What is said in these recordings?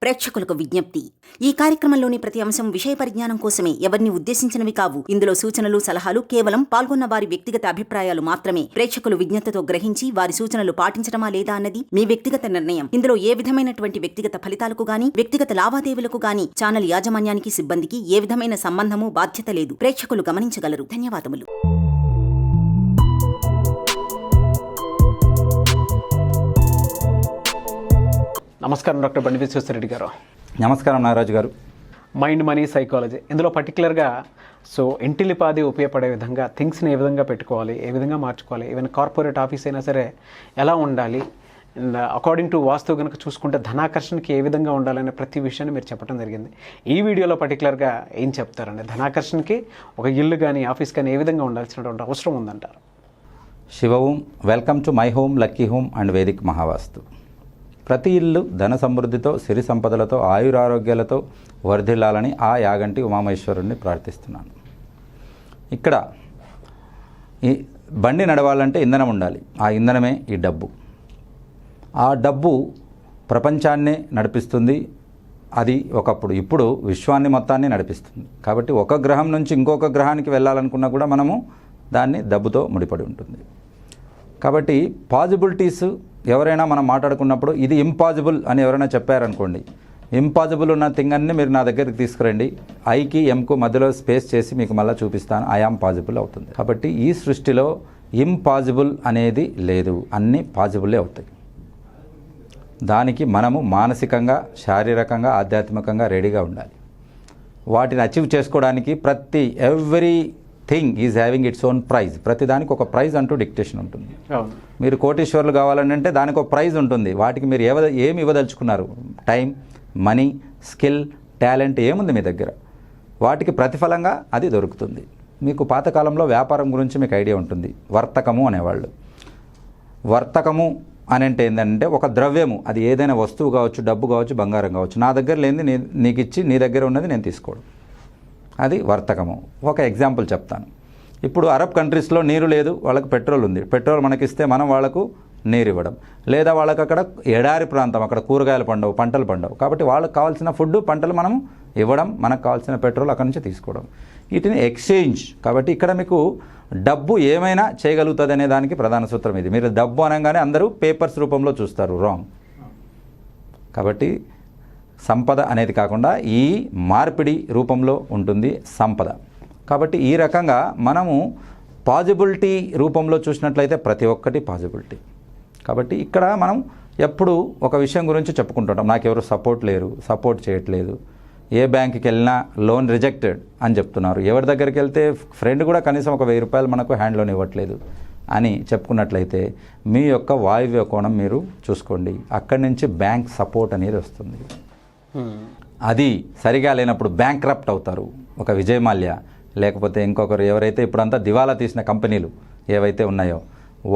ప్రేక్షకులకు విజ్ఞప్తి. ఈ కార్యక్రమంలోని ప్రతి అంశం విషయ పరిజ్ఞానం కోసమే, ఎవరిని ఉద్దేశించినవి కావు. ఇందులో సూచనలు, సలహాలు కేవలం పాల్గొన్న వారి వ్యక్తిగత అభిప్రాయాలు మాత్రమే. ప్రేక్షకులు విజ్ఞతతో గ్రహించి వారి సూచనలు పాటించడమా లేదా అన్నది మీ వ్యక్తిగత నిర్ణయం. ఇందులో ఏ విధమైనటువంటి వ్యక్తిగత ఫలితాలకు గాని, వ్యక్తిగత లావాదేవీలకు గాని ఛానల్ యాజమాన్యానికి, సిబ్బందికి ఏ విధమైన సంబంధము, బాధ్యత లేదు. ప్రేక్షకులు గమనించగలరు. ధన్యవాదములు. నమస్కారం డాక్టర్ బండి విశ్వేశ్వరరెడ్డి గారు. నమస్కారం నాగరాజు గారు. మైండ్ మనీ సైకాలజీ, ఇందులో పర్టికులర్గా ఇంటిలిపాది ఉపయోగపడే విధంగా థింగ్స్ని ఏ విధంగా పెట్టుకోవాలి, ఏ విధంగా మార్చుకోవాలి, ఈవెన్ కార్పొరేట్ ఆఫీస్ అయినా సరే ఎలా ఉండాలి, అండ్ అకార్డింగ్ టు వాస్తు కనుక చూసుకుంటే ధనాకర్షణకి ఏ విధంగా ఉండాలనే ప్రతి విషయాన్ని మీరు చెప్పడం జరిగింది. ఈ వీడియోలో పర్టికులర్గా ఏం చెప్తారండి? ధనాకర్షణకి ఒక ఇల్లు కానీ ఆఫీస్ కానీ ఏ విధంగా ఉండాల్సినటువంటి అవసరం ఉందంటారు? Shiva Om. Welcome to my home, lucky home and Vedic Mahavastu. ప్రతి ఇల్లు ధన సమృద్ధితో, సిరి సంపదలతో, ఆయురారోగ్యాలతో వర్ధిల్లాలని ఆ యాగంటి ఉమామహేశ్వరుణ్ణి ప్రార్థిస్తున్నాను. ఇక్కడ ఈ బండి నడవాలంటే ఇంధనం ఉండాలి. ఆ ఇంధనమే ఈ డబ్బు. ఆ డబ్బు ప్రపంచాన్నే నడిపిస్తుంది. అది ఒకప్పుడు, ఇప్పుడు విశ్వాన్ని మొత్తాన్ని నడిపిస్తుంది. కాబట్టి ఒక గ్రహం నుంచి ఇంకొక గ్రహానికి వెళ్ళాలనుకున్నా కూడా మనము దాన్ని డబ్బుతో ముడిపడి ఉంటుంది. కాబట్టి పాజిబిలిటీస్ ఎవరైనా మనం మాట్లాడుకున్నప్పుడు ఇది ఇంపాసిబుల్ అని ఎవరైనా చెప్పారనుకోండి, ఇంపాసిబుల్ ఉన్న థింగ్ అన్నీ మీరు నా దగ్గరికి తీసుకురండి, ఐకి ఎంకు మధ్యలో స్పేస్ చేసి మీకు మళ్ళీ చూపిస్తాను, ఐఆమ్ పాజిబుల్ అవుతుంది. కాబట్టి ఈ సృష్టిలో ఇంపాసిబుల్ అనేది లేదు, అన్నీ పాజిబులే అవుతాయి. దానికి మనము మానసికంగా, శారీరకంగా, ఆధ్యాత్మికంగా రెడీగా ఉండాలి. వాటిని అచీవ్ చేసుకోవడానికి everything is having its own price. ప్రతిదానికి ఒక ప్రైజ్ అంటూ డిక్టేషన్ ఉంటుంది. మీరు కోటీశ్వర్లు కావాలని అంటే దానికి ఒక ప్రైజ్ ఉంటుంది. వాటికి మీరు ఏమి ఇవ్వదలుచుకున్నారు? టైం, మనీ, స్కిల్, టాలెంట్ ఏముంది మీ దగ్గర? వాటికి ప్రతిఫలంగా అది దొరుకుతుంది. మీకు పాతకాలంలో వ్యాపారం గురించి మీకు ఐడియా ఉంటుంది. వర్తకము అనేవాళ్ళు. వర్తకము అని అంటే ఏంటంటే ఒక ద్రవ్యము, అది ఏదైనా వస్తువు కావచ్చు, డబ్బు కావచ్చు, బంగారం కావచ్చు, నా దగ్గర లేనిది నీకు ఇచ్చి నీ దగ్గర ఉన్నది నేను తీసుకోవడం, అది వర్తకము. ఒక ఎగ్జాంపుల్ చెప్తాను. ఇప్పుడు అరబ్ కంట్రీస్లో నీరు లేదు, వాళ్ళకి పెట్రోల్ ఉంది. పెట్రోల్ మనకిస్తే మనం వాళ్ళకు నీరు ఇవ్వడం, లేదా వాళ్ళకి అక్కడ ఎడారి ప్రాంతం, అక్కడ కూరగాయలు పండవు, పంటలు పండవు. కాబట్టి వాళ్ళకి కావాల్సిన ఫుడ్, పంటలు మనం ఇవ్వడం, మనకు కావాల్సిన పెట్రోల్ అక్కడి నుంచి తీసుకోవడం, వీటిని ఎక్స్చేంజ్. కాబట్టి ఇక్కడ మీకు డబ్బు ఏమైనా చేయగలుగుతుంది అనే దానికి ప్రధాన సూత్రం ఇది. మీరు డబ్బు అనగానే అందరూ పేపర్స్ రూపంలో చూస్తారు, రాంగ్. కాబట్టి సంపద అనేది కాకుండా ఈ మార్పిడి రూపంలో ఉంటుంది సంపద. కాబట్టి ఈ రకంగా మనము పాజిబిలిటీ రూపంలో చూసినట్లయితే ప్రతి ఒక్కటి పాజిబిలిటీ. కాబట్టి ఇక్కడ మనం ఎప్పుడు ఒక విషయం గురించి చెప్పుకుంటుంటాం, నాకెవరు సపోర్ట్ లేరు, సపోర్ట్ చేయట్లేదు, ఏ బ్యాంక్కి వెళ్ళినా లోన్ రిజెక్టెడ్ అని చెప్తున్నారు, ఎవరి దగ్గరికి వెళ్తే ఫ్రెండ్ కూడా కనీసం ఒక 1000 రూపాయలు మనకు హ్యాండ్ లోన్ ఇవ్వట్లేదు అని చెప్పుకున్నట్లయితే మీ యొక్క వాయువ్య కోణం మీరు చూసుకోండి. అక్కడి నుంచి బ్యాంక్ సపోర్ట్ అనేది వస్తుంది. అది సరిగా లేనప్పుడు బ్యాంక్రప్ట్ అవుతారు. ఒక విజయ్ మాల్యా, లేకపోతే ఇంకొకరు ఎవరైతే ఇప్పుడంతా దివాలా తీసిన కంపెనీలు ఏవైతే ఉన్నాయో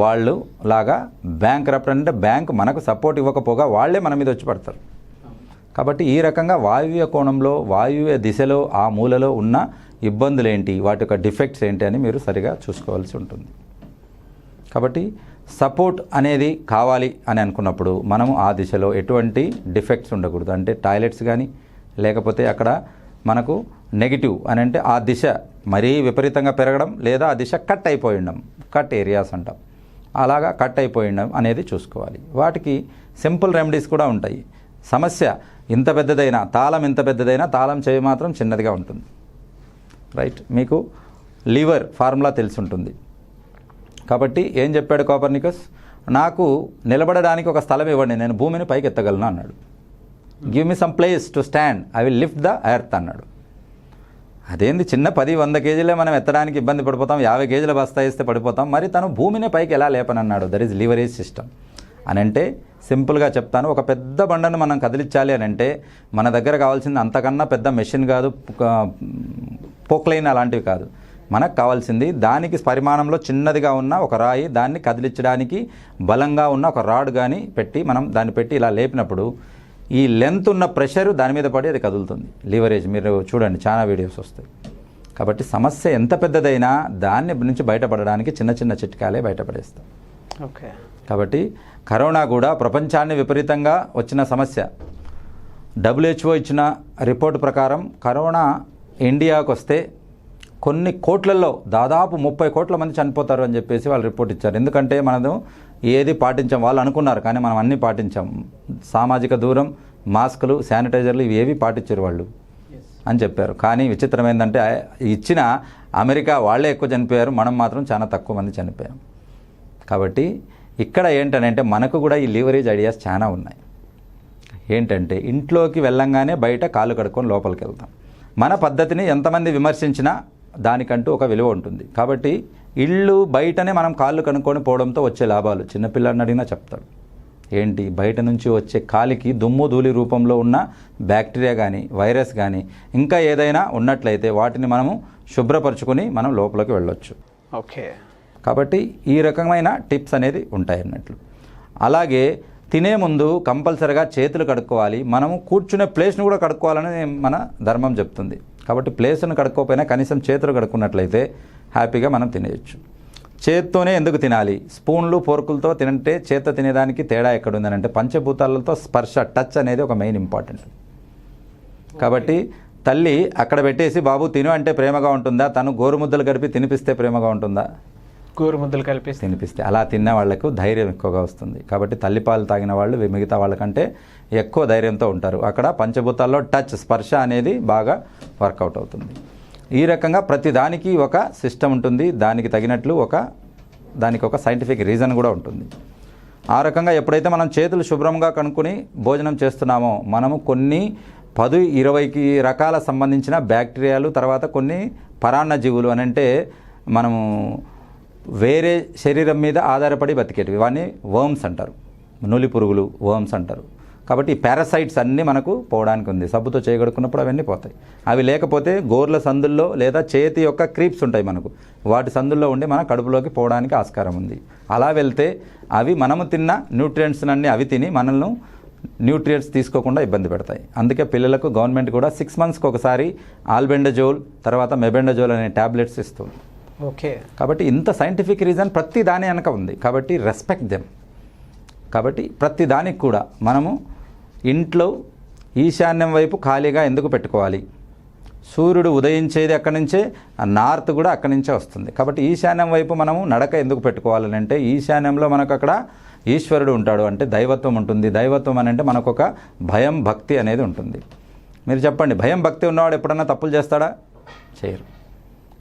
వాళ్ళు లాగా బ్యాంక్రప్ట్ అంటే బ్యాంక్ మనకు సపోర్ట్ ఇవ్వకపోగా వాళ్ళే మన మీద వచ్చి పడతారు. కాబట్టి ఈ రకంగా వాయువ్య కోణంలో, వాయువ్య దిశలో, ఆ మూలలో ఉన్న ఇబ్బందులు ఏంటి, వాటి యొక్క డిఫెక్ట్స్ ఏంటి అని మీరు సరిగా చూసుకోవాల్సి ఉంటుంది. కాబట్టి సపోర్ట్ అనేది కావాలి అని అనుకున్నప్పుడు మనము ఆ దిశలో ఎటువంటి డిఫెక్ట్స్ ఉండకూడదు. అంటే టాయిలెట్స్ కానీ, లేకపోతే అక్కడ మనకు నెగిటివ్ అని అంటే ఆ దిశ మరీ విపరీతంగా పెరగడం, లేదా ఆ దిశ కట్ అయిపోయి ఉండడం, కట్ ఏరియాస్ అంటాం, అలాగా కట్ అయిపోయి ఉండడం అనేది చూసుకోవాలి. వాటికి సింపుల్ రెమెడీస్ కూడా ఉంటాయి. సమస్య ఇంత పెద్దదైనా, తాళం ఇంత పెద్దదైనా, తాళం చేయి మాత్రం చిన్నదిగా ఉంటుంది. రైట్. మీకు లివర్ ఫార్ములా తెలిసి ఉంటుంది. కాబట్టి ఏం చెప్పాడు కోపర్నికస్? నాకు నిలబడడానికి ఒక స్థలం ఇవ్వండి, నేను భూమిని పైకి ఎత్తగలను అన్నాడు. Give me some place to stand, I will lift the earth అన్నాడు. అదేంది, చిన్న 10-100 కేజీలే మనం ఎత్తడానికి ఇబ్బంది పడిపోతాం, 50 కేజీల బస్తా వేస్తే పడిపోతాం, మరి తను భూమిని పైకి ఎలా లేపనన్నాడు? దట్ ఈజ్ లివరేజ్ సిస్టమ్ అని అంటే సింపుల్గా చెప్తాను. ఒక పెద్ద బండను మనం కదిలించాలి అని అంటే మన దగ్గర కావాల్సింది అంతకన్నా పెద్ద మెషిన్ కాదు, పోక్లైన్ అలాంటివి కాదు. మనకు కావాల్సింది దానికి పరిమాణంలో చిన్నదిగా ఉన్న ఒక రాయి, దాన్ని కదిలించడానికి బలంగా ఉన్న ఒక రాడ్ కానీ పెట్టి మనం దాన్ని పెట్టి ఇలా లేపినప్పుడు ఈ లెంత్ ఉన్న ప్రెషర్ దాని మీద పడి అది కదులుతుంది. లివరేజ్ మీరు చూడండి, చాలా వీడియోస్ వస్తాయి. కాబట్టి సమస్య ఎంత పెద్దదైనా దాన్ని నుంచి బయటపడడానికి చిన్న చిన్న చిట్కాలే బయటపడేస్తాం. ఓకే. కాబట్టి కరోనా కూడా ప్రపంచాన్ని విపరీతంగా వచ్చిన సమస్య. WHO ఇచ్చిన రిపోర్ట్ ప్రకారం కరోనా ఇండియాకు వస్తే కొన్ని కోట్లలో దాదాపు 30 కోట్ల మంది చనిపోతారు అని చెప్పేసి వాళ్ళు రిపోర్ట్ ఇచ్చారు. ఎందుకంటే మనం ఏది పాటించాం, వాళ్ళు అనుకున్నారు కానీ మనం అన్నీ పాటించాం. సామాజిక దూరం, మాస్కులు, శానిటైజర్లు ఇవి ఏవి పాటించారు వాళ్ళు అని చెప్పారు. కానీ విచిత్రం ఏంటంటే ఇచ్చిన అమెరికా వాళ్ళే ఎక్కువ చనిపోయారు, మనం మాత్రం చాలా తక్కువ మంది చనిపోయాం. కాబట్టి ఇక్కడ ఏంటంటే మనకు కూడా ఈ లీవరేజ్ ఐడియాస్ చాలా ఉన్నాయి. ఏంటంటే ఇంట్లోకి వెళ్ళంగానే బయట కాళ్ళు కడుక్కొని లోపలికి వెళ్తాం. మన పద్ధతిని ఎంతమంది విమర్శించినా దానికంటూ ఒక విలువ ఉంటుంది. కాబట్టి ఇళ్ళు బయటనే మనం కాళ్ళు కనుక్కొని పోవడంతో వచ్చే లాభాలు చిన్నపిల్లాడిని అడిగినా చెప్తాడు. ఏంటి, బయట నుంచి వచ్చే కాలికి దుమ్ము ధూళి రూపంలో ఉన్న బ్యాక్టీరియా కానీ వైరస్ కానీ ఇంకా ఏదైనా ఉన్నట్లయితే వాటిని మనము శుభ్రపరచుకొని మనం లోపలికి వెళ్ళొచ్చు. ఓకే. కాబట్టి ఈ రకమైన టిప్స్ అనేది ఉంటాయి అన్నట్లు. అలాగే తినే ముందు కంపల్సరిగా చేతులు కడుక్కోవాలి. మనము కూర్చునే ప్లేస్ను కూడా కడుక్కోవాలని మన ధర్మం చెప్తుంది. కాబట్టి ప్లేస్ను కడుక్కోకపోయినా కనీసం చేతులు కడుక్కున్నట్లయితే హ్యాపీగా మనం తినేయచ్చు. చేత్తోనే ఎందుకు తినాలి? స్పూన్లు ఫోర్కులతో తినంటే చేత్తో తినేదానికి తేడా ఎక్కడుందనంటే పంచభూతాలతో స్పర్శ, టచ్ అనేది ఒక మెయిన్ ఇంపార్టెంట్. కాబట్టి తల్లి అక్కడ పెట్టేసి బాబు తిను అంటే ప్రేమగా ఉంటుందా? తను గోరుముద్దలు గడిపి తినిపిస్తే ప్రేమగా ఉంటుందా? గోరుముద్దలు కలిపి తినిపిస్తే. అలా తిన్న వాళ్లకు ధైర్యం ఎక్కువగా వస్తుంది. కాబట్టి తల్లిపాలు తాగిన వాళ్ళు మిగతా వాళ్ళకంటే ఎక్కువ ధైర్యంతో ఉంటారు. అక్కడ పంచభూతాల్లో టచ్, స్పర్శ అనేది బాగా వర్కౌట్ అవుతుంది. ఈ రకంగా ప్రతి దానికి ఒక సిస్టమ్ ఉంటుంది, దానికి తగినట్లు దానికి ఒక సైంటిఫిక్ రీజన్ కూడా ఉంటుంది. ఆ రకంగా ఎప్పుడైతే మనం చేతులు శుభ్రంగా కనుక్కొని భోజనం చేస్తున్నామో మనము కొన్ని 10-20 రకాల సంబంధించిన బ్యాక్టీరియాలు, తర్వాత కొన్ని పరాన్న జీవులు అని అంటే మనము వేరే శరీరం మీద ఆధారపడి బతికేటివి, వాటిని వర్మ్స్ అంటారు, నులి పురుగులు వర్మ్స్ అంటారు. కాబట్టి ఈ పారాసైట్స్ అన్నీ మనకు పోవడానికి ఉంది. సబ్బుతో చేయగడుకున్నప్పుడు అవన్నీ పోతాయి. అవి లేకపోతే గోర్ల సందుల్లో లేదా చేతి యొక్క క్రీప్స్ ఉంటాయి మనకు, వాటి సందుల్లో ఉండి మన కడుపులోకి పోవడానికి ఆస్కారం ఉంది. అలా వెళ్తే అవి మనము తిన్న న్యూట్రియంట్స్ అన్నీ అవి తిని మనల్ని న్యూట్రియంట్స్ తీసుకోకుండా ఇబ్బంది పెడతాయి. అందుకే పిల్లలకు గవర్నమెంట్ కూడా 6 మంత్స్కి ఒకసారి ఆల్బెండజోల్, తర్వాత మెబెండజోల్ అనే ట్యాబ్లెట్స్ ఇస్తుంది. ఓకే. కాబట్టి ఇంత సైంటిఫిక్ రీజన్ ప్రతి దాని వెనక ఉంది. కాబట్టి రెస్పెక్ట్ దెమ్. కాబట్టి ప్రతి దానికి కూడా మనము ఇంట్లో ఈశాన్యం వైపు ఖాళీగా ఎందుకు పెట్టుకోవాలి? సూర్యుడు ఉదయించేది అక్కడి నుంచే, నార్త్ కూడా అక్కడి నుంచే వస్తుంది. కాబట్టి ఈశాన్యం వైపు మనము నడక ఎందుకు పెట్టుకోవాలని అంటే ఈశాన్యంలో మనకు అక్కడ ఈశ్వరుడు ఉంటాడు, అంటే దైవత్వం ఉంటుంది. దైవత్వం అని అంటే మనకు ఒక భయం, భక్తి అనేది ఉంటుంది. మీరు చెప్పండి, భయం భక్తి ఉన్నవాడు ఎప్పుడన్నా తప్పులు చేస్తాడా? చేయరు.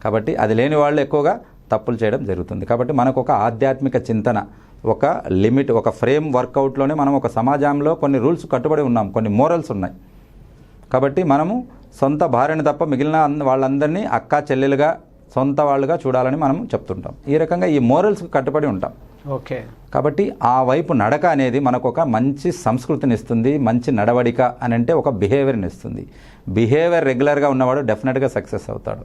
కాబట్టి అది లేని వాళ్ళు ఎక్కువగా తప్పులు చేయడం జరుగుతుంది. కాబట్టి మనకు ఒక ఆధ్యాత్మిక చింతన, ఒక లిమిట్, ఒక ఫ్రేమ్ వర్కౌట్లోనే మనం ఒక సమాజంలో కొన్ని రూల్స్ కట్టుబడి ఉన్నాం, కొన్ని మోరల్స్ ఉన్నాయి. కాబట్టి మనము సొంత భార్యని తప్ప మిగిలిన వాళ్ళందరినీ అక్క చెల్లెలుగా, సొంత వాళ్ళుగా చూడాలని మనం చెప్తుంటాం. ఈ రకంగా ఈ మోరల్స్కి కట్టుబడి ఉంటాం. ఓకే. కాబట్టి ఆ వైపు నడక అనేది మనకు ఒక మంచి సంస్కృతిని ఇస్తుంది, మంచి నడవడిక అని అంటే ఒక బిహేవియర్ని ఇస్తుంది. బిహేవియర్ రెగ్యులర్గా ఉన్నవాడు డెఫినెట్గా సక్సెస్ అవుతాడు.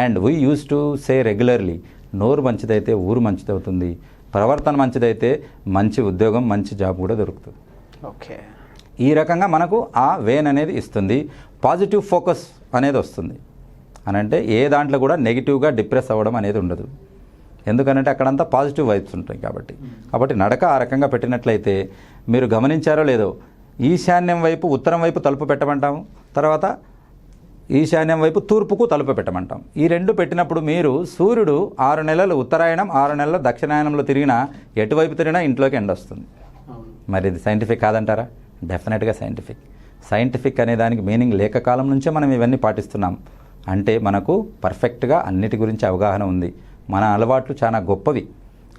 And we use to say regularly, నోరు మంచిదైతే ఊరు మంచిదవుతుంది, ప్రవర్తన మంచిదైతే మంచి ఉద్యోగం, మంచి జాబ్ కూడా దొరుకుతుంది. ఓకే. ఈ రకంగా మనకు ఆ వేన్ అనేది ఇస్తుంది. పాజిటివ్ ఫోకస్ అనేది వస్తుంది అని అంటే ఏ దాంట్లో కూడా నెగిటివ్గా డిప్రెస్ అవ్వడం అనేది ఉండదు. ఎందుకనంటే అక్కడంతా పాజిటివ్ వైబ్స్ ఉంటాయి. కాబట్టి నడక ఆ రకంగా పెట్టినట్లయితే మీరు గమనించారో లేదో, ఈశాన్యం వైపు ఉత్తరం వైపు తలుపు పెట్టమంటాము, తర్వాత ఈశాన్యం వైపు తూర్పుకు తలుపు పెట్టమంటాం. ఈ రెండు పెట్టినప్పుడు మీరు సూర్యుడు 6 నెలలు ఉత్తరాయణం, 6 నెలలు దక్షిణాయనంలో తిరిగినా ఎటువైపు తిరిగినా ఇంట్లోకి ఎండ వస్తుంది. మరి ఇది సైంటిఫిక్ కాదంటారా? డెఫినెట్గా సైంటిఫిక్ అనే దానికి మీనింగ్ లేక కాలం నుంచే మనం ఇవన్నీ పాటిస్తున్నాం. అంటే మనకు పర్ఫెక్ట్గా అన్నిటి గురించి అవగాహన ఉంది. మన అలవాట్లు చాలా గొప్పవి.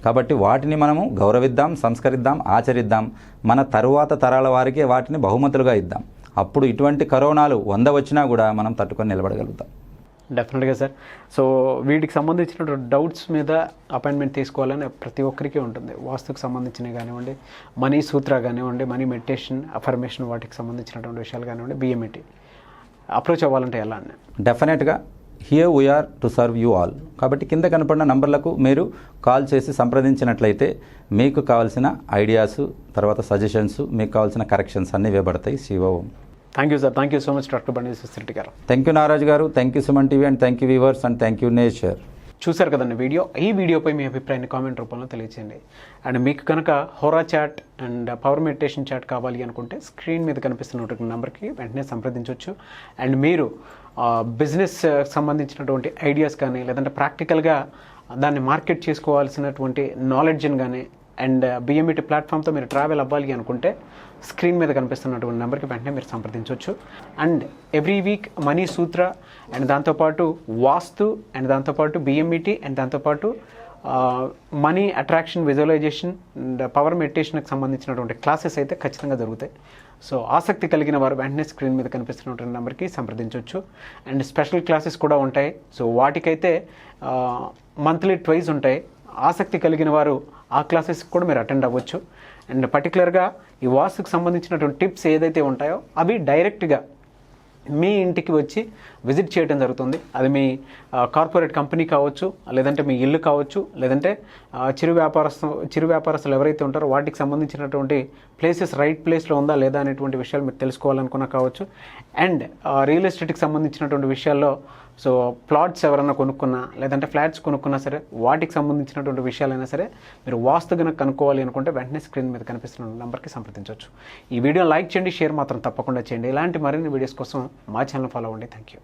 కాబట్టి వాటిని మనము గౌరవిద్దాం, సంస్కరిద్దాం, ఆచరిద్దాం. మన తరువాత తరాల వారికి వాటిని బహుమతులుగా ఇద్దాం. అప్పుడు ఇటువంటి కరోనాలు 100 వచ్చినా కూడా మనం తట్టుకొని నిలబడగలుగుతాం. డెఫినెట్గా సార్. సో వీటికి సంబంధించిన డౌట్స్ మీద అపాయింట్మెంట్ తీసుకోవాలని ప్రతి ఒక్కరికి ఉంటుంది. వాస్తుకు సంబంధించినవి కానివ్వండి, మనీ సూత్ర కానివ్వండి, మనీ మెడిటేషన్, అఫర్మేషన్, వాటికి సంబంధించినటువంటి విషయాలు కానివ్వండి, బిఎంఈటీ అప్రోచ్ అవ్వాలంటే ఎలా అని? డెఫినెట్గా here we are to serve you all. కాబట్టి కింద కనపడిన నంబర్లకు మీరు కాల్ చేసి సంప్రదించినట్లయితే మీకు కావాల్సిన ఐడియాస్, తర్వాత సజెషన్స్, మీకు కావాల్సిన కరెక్షన్స్ అన్నీ ఇవ్వబడతాయి. Shivom. Thank you sir. Thank you so much doctor Bandi Susthireddy గారు. థ్యాంక్ యూ నారాజ్ గారు. Thank you Suman TV and thank you viewers and thank you nature. చూసారు కదండి వీడియో. ఈ వీడియోపై మీ అభిప్రాయాన్ని కామెంట్ రూపంలో తెలియజేయండి. అండ్ మీకు కనుక hora chart and power meditation chart కావాలి అనుకుంటే స్క్రీన్ మీద కనిపిస్తున్నటువంటి నెంబర్కి వెంటనే సంప్రదించవచ్చు. అండ్ మీరు బిజినెస్ సంబంధించినటువంటి ఐడియాస్ కానీ లేదంటే ప్రాక్టికల్గా దాన్ని మార్కెట్ చేసుకోవాల్సినటువంటి నాలెడ్జ్ని కానీ అండ్ బిఎంఈటీ ప్లాట్ఫామ్తో మీరు ట్రావెల్ అవ్వాలి అనుకుంటే స్క్రీన్ మీద కనిపిస్తున్నటువంటి నెంబర్కి వెంటనే మీరు సంప్రదించవచ్చు. And every week money sutra and దాంతోపాటు వాస్తు అండ్ దాంతోపాటు బిఎంఈటీ అండ్ దాంతోపాటు money attraction visualisation and power మెడిటేషన్కి సంబంధించినటువంటి క్లాసెస్ అయితే ఖచ్చితంగా జరుగుతాయి. సో ఆసక్తి కలిగిన వారు వెంటనే స్క్రీన్ మీద కనిపిస్తున్నటువంటి నెంబర్కి సంప్రదించవచ్చు. అండ్ స్పెషల్ క్లాసెస్ కూడా ఉంటాయి. సో వాటికైతే మంత్లీ ట్వైస్ ఉంటాయి. ఆసక్తి కలిగిన వారు ఆ క్లాసెస్కి కూడా మీరు అటెండ్ అవ్వచ్చు. అండ్ పర్టికులర్గా ఈ వాస్తుకు సంబంధించినటువంటి టిప్స్ ఏదైతే ఉంటాయో అవి డైరెక్ట్గా మీ ఇంటికి వచ్చి విజిట్ చేయడం జరుగుతుంది. అది మీ కార్పొరేట్ కంపెనీ కావచ్చు, లేదంటే మీ ఇల్లు కావచ్చు, లేదంటే చిరు వ్యాపారస్తులు ఎవరైతే ఉంటారో వాటికి సంబంధించినటువంటి ప్లేసెస్ రైట్ ప్లేస్లో ఉందా లేదా అనేటువంటి విషయాలు మీరు తెలుసుకోవాలనుకున్నా కావచ్చు. అండ్ రియల్ ఎస్టేట్కి సంబంధించినటువంటి విషయాల్లో సో ప్లాట్స్ ఎవరైనా కొనుక్కున్నా లేదంటే ఫ్లాట్స్ కొనుక్కున్నా సరే వాటికి సంబంధించినటువంటి విషయాలైనా సరే మీరు వాస్తు కనుక కనుక్కోవాలి అనుకుంటే వెంటనే స్క్రీన్ మీద కనిపిస్తున్న నెంబర్కి సంప్రదించవచ్చు. ఈ వీడియో లైక్ చేయండి, షేర్ మాత్రం తప్పకుండా చేయండి. ఇలాంటి మరిన్ని వీడియోస్ కోసం మా ఛానల్ ఫాలో అవ్వండి. Thank you.